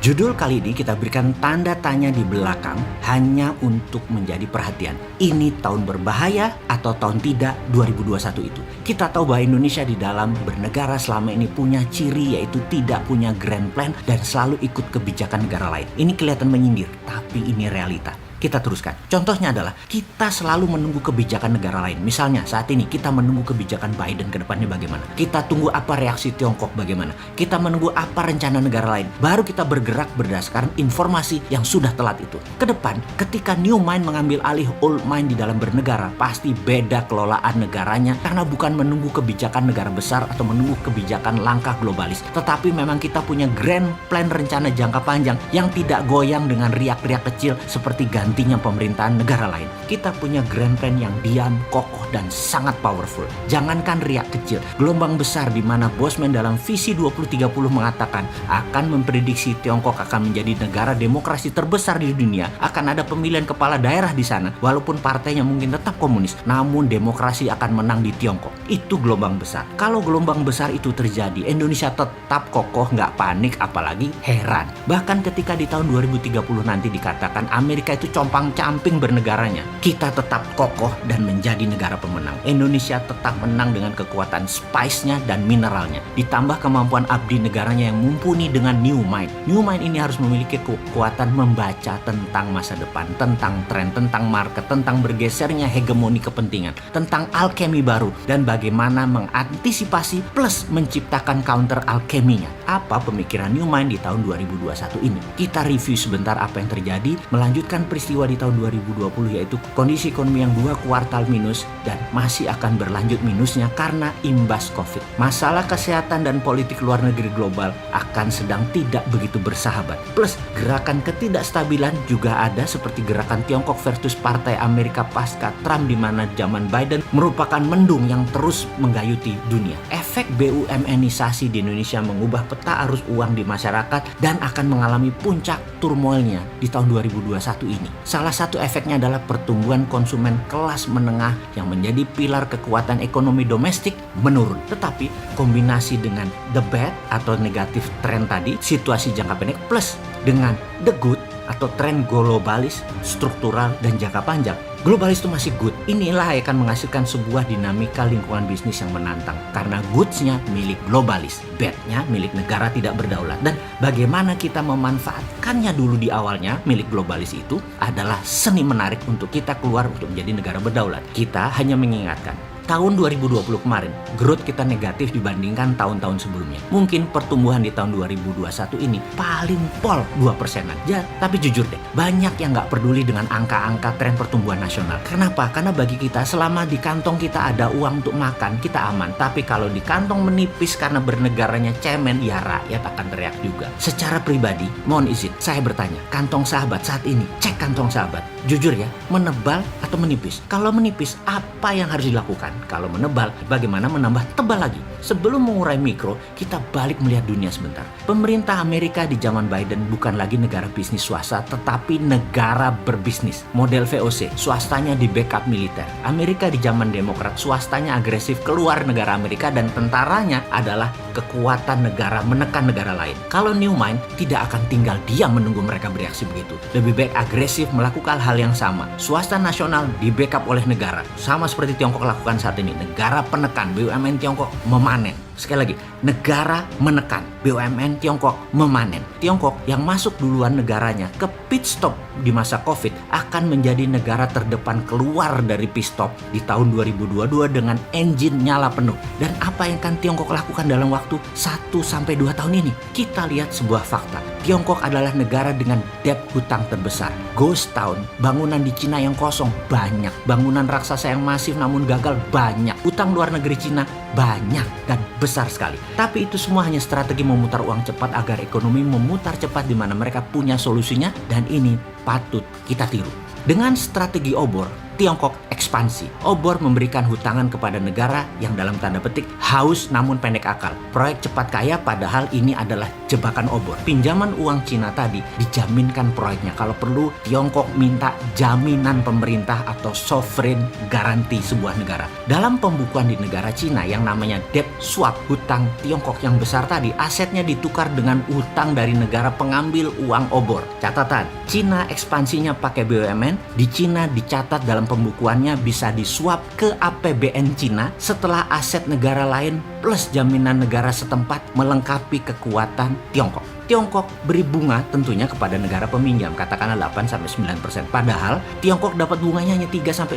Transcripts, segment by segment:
Judul kali ini kita berikan tanda tanya di belakang hanya untuk menjadi perhatian. Ini tahun berbahaya atau tahun tidak 2021 itu. Kita tahu bahwa Indonesia di dalam bernegara selama ini punya ciri yaitu tidak punya grand plan dan selalu ikut kebijakan negara lain. Ini kelihatan menyindir, tapi ini realita. Kita teruskan. Contohnya adalah kita selalu menunggu kebijakan negara lain. Misalnya saat ini kita menunggu kebijakan Biden ke depannya bagaimana. Kita tunggu apa reaksi Tiongkok bagaimana. Kita menunggu apa rencana negara lain. Baru kita bergerak berdasarkan informasi yang sudah telat itu. Ke depan ketika new mind mengambil alih old mind di dalam bernegara, pasti beda kelolaan negaranya karena bukan menunggu kebijakan negara besar atau menunggu kebijakan langkah globalis. Tetapi memang kita punya grand plan rencana jangka panjang yang tidak goyang dengan riak-riak kecil seperti gantinya pemerintahan negara lain. Kita punya grand plan yang diam, kokoh, dan sangat powerful. Jangankan riak kecil, gelombang besar di mana Bosman dalam visi 2030 mengatakan akan memprediksi Tiongkok akan menjadi negara demokrasi terbesar di dunia, akan ada pemilihan kepala daerah di sana, walaupun partainya mungkin tetap komunis, namun demokrasi akan menang di Tiongkok. Itu gelombang besar. Kalau gelombang besar itu terjadi, Indonesia tetap kokoh, nggak panik, apalagi heran. Bahkan ketika di tahun 2030 nanti dikatakan Amerika itu compang-camping bernegaranya, kita tetap kokoh dan menjadi negara pemenang. Indonesia tetap menang dengan kekuatan spice-nya dan mineralnya, ditambah kemampuan abdi negaranya yang mumpuni dengan new mind. New mind ini harus memiliki kekuatan membaca tentang masa depan, tentang tren, tentang market, tentang bergesernya hegemoni kepentingan, tentang alkemi baru, dan bagaimana mengantisipasi plus menciptakan counter alkeminya. Apa pemikiran new mind di tahun 2021 ini? Kita review sebentar apa yang terjadi, melanjutkan peristiwa di tahun 2020 yaitu kondisi ekonomi yang 2 kuartal minus dan masih akan berlanjut minusnya karena imbas COVID. Masalah kesehatan dan politik luar negeri global akan sedang tidak begitu bersahabat. Plus gerakan ketidakstabilan juga ada seperti gerakan Tiongkok versus Partai Amerika pasca Trump di mana zaman Biden merupakan mendung yang terus menggayuti dunia. Efek BUMN-isasi di Indonesia mengubah peta arus uang di masyarakat dan akan mengalami puncak turmoilnya di tahun 2021 ini. Salah satu efeknya adalah pertumbuhan konsumen kelas menengah yang menjadi pilar kekuatan ekonomi domestik menurun. Tetapi kombinasi dengan the bad atau negatif tren tadi, situasi jangka pendek plus dengan the good atau tren globalis, struktural, dan jangka panjang. Globalis itu masih good. Inilah yang akan menghasilkan sebuah dinamika lingkungan bisnis yang menantang. Karena goods-nya milik globalis, bad-nya milik negara tidak berdaulat. Dan bagaimana kita memanfaatkannya dulu di awalnya milik globalis itu adalah seni menarik untuk kita keluar untuk menjadi negara berdaulat. Kita hanya mengingatkan, tahun 2020 kemarin, growth kita negatif dibandingkan tahun-tahun sebelumnya. Mungkin pertumbuhan di tahun 2021 ini paling pol 2%-an. Ya, tapi jujur deh, banyak yang nggak peduli dengan angka-angka tren pertumbuhan nasional. Kenapa? Karena bagi kita, selama di kantong kita ada uang untuk makan, kita aman. Tapi kalau di kantong menipis karena bernegaranya cemen, ya rakyat akan teriak juga. Secara pribadi, mohon izin, saya bertanya, kantong sahabat saat ini, cek kantong sahabat. Jujur ya, menebal atau menipis? Kalau menipis, apa yang harus dilakukan? Kalau menebal, bagaimana menambah tebal lagi? Sebelum mengurai mikro, kita balik melihat dunia sebentar. Pemerintah Amerika di zaman Biden bukan lagi negara bisnis swasta, tetapi negara berbisnis. Model VOC, swastanya di backup militer. Amerika di zaman Demokrat, swastanya agresif keluar negara Amerika dan tentaranya adalah kekuatan negara menekan negara lain. Kalau New Mind tidak akan tinggal diam menunggu mereka bereaksi begitu. Lebih baik agresif melakukan hal yang sama. Swasta nasional di backup oleh negara. Sama seperti Tiongkok lakukan saat ini. Negara penekan, BUMN Tiongkok memanen. Sekali lagi, negara menekan, BUMN Tiongkok memanen. Tiongkok yang masuk duluan negaranya ke pit stop di masa COVID akan menjadi negara terdepan keluar dari pit stop di tahun 2022 dengan engine nyala penuh. Dan apa yang akan Tiongkok lakukan dalam waktu 1-2 tahun ini? Kita lihat sebuah fakta. Tiongkok adalah negara dengan debt hutang terbesar. Ghost town, bangunan di Cina yang kosong banyak. Bangunan raksasa yang masif namun gagal banyak. Utang luar negeri Cina banyak dan besar sekali. Tapi itu semua hanya strategi memutar uang cepat agar ekonomi memutar cepat di mana mereka punya solusinya dan ini patut kita tiru. Dengan strategi obor, Tiongkok ekspansi. Obor memberikan hutangan kepada negara yang dalam tanda petik haus namun pendek akal. Proyek cepat kaya padahal ini adalah jebakan obor. Pinjaman uang Cina tadi dijaminkan proyeknya. Kalau perlu Tiongkok minta jaminan pemerintah atau sovereign garanti sebuah negara. Dalam pembukuan di negara Cina yang namanya debt swap, hutang Tiongkok yang besar tadi asetnya ditukar dengan utang dari negara pengambil uang obor. Catatan, Cina ekspansinya pakai BUMN. Di Cina dicatat dalam pembukuannya bisa disuap ke APBN Cina setelah aset negara lain plus jaminan negara setempat melengkapi kekuatan Tiongkok. Tiongkok beri bunga tentunya kepada negara peminjam, katakanlah 8-9%. Padahal Tiongkok dapat bunganya hanya 3-5%.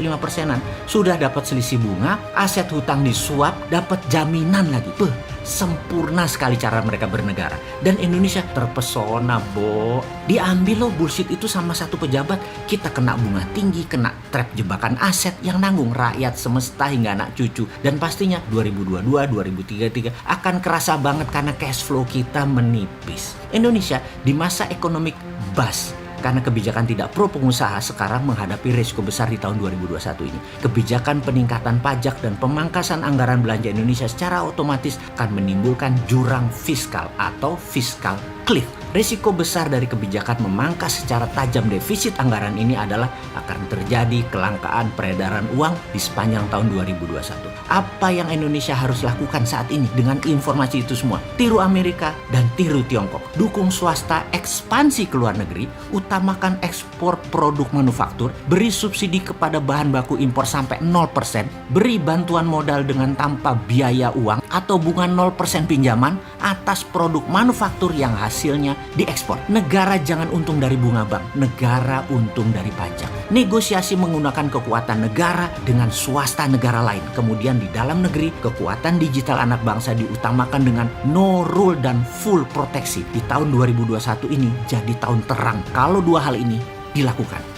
Sudah dapat selisih bunga, aset hutang disuap, dapat jaminan lagi. Sempurna sekali cara mereka bernegara. Dan Indonesia terpesona, Bo. Diambil loh bullshit itu sama satu pejabat. Kita kena bunga tinggi, kena trap jebakan aset yang nanggung rakyat semesta hingga anak cucu. Dan pastinya 2022, 2033 akan kerasa banget karena cash flow kita menipis. Indonesia di masa ekonomi bust karena kebijakan tidak pro pengusaha sekarang menghadapi risiko besar di tahun 2021 ini. Kebijakan peningkatan pajak dan pemangkasan anggaran belanja Indonesia secara otomatis akan menimbulkan jurang fiskal atau fiscal cliff. Risiko besar dari kebijakan memangkas secara tajam defisit anggaran ini adalah akan terjadi kelangkaan peredaran uang di sepanjang tahun 2021. Apa yang Indonesia harus lakukan saat ini dengan informasi itu semua? Tiru Amerika dan tiru Tiongkok. Dukung swasta ekspansi ke luar negeri, utamakan ekspor produk manufaktur, beri subsidi kepada bahan baku impor sampai 0%, beri bantuan modal dengan tanpa biaya uang atau bunga 0% pinjaman atas produk manufaktur yang hasilnya diekspor. Negara jangan untung dari bunga bank, negara untung dari pajak. Negosiasi menggunakan kekuatan negara dengan swasta negara lain. Kemudian di dalam negeri, kekuatan digital anak bangsa diutamakan dengan no rule dan full proteksi. Di tahun 2021 ini jadi tahun terang kalau dua hal ini dilakukan.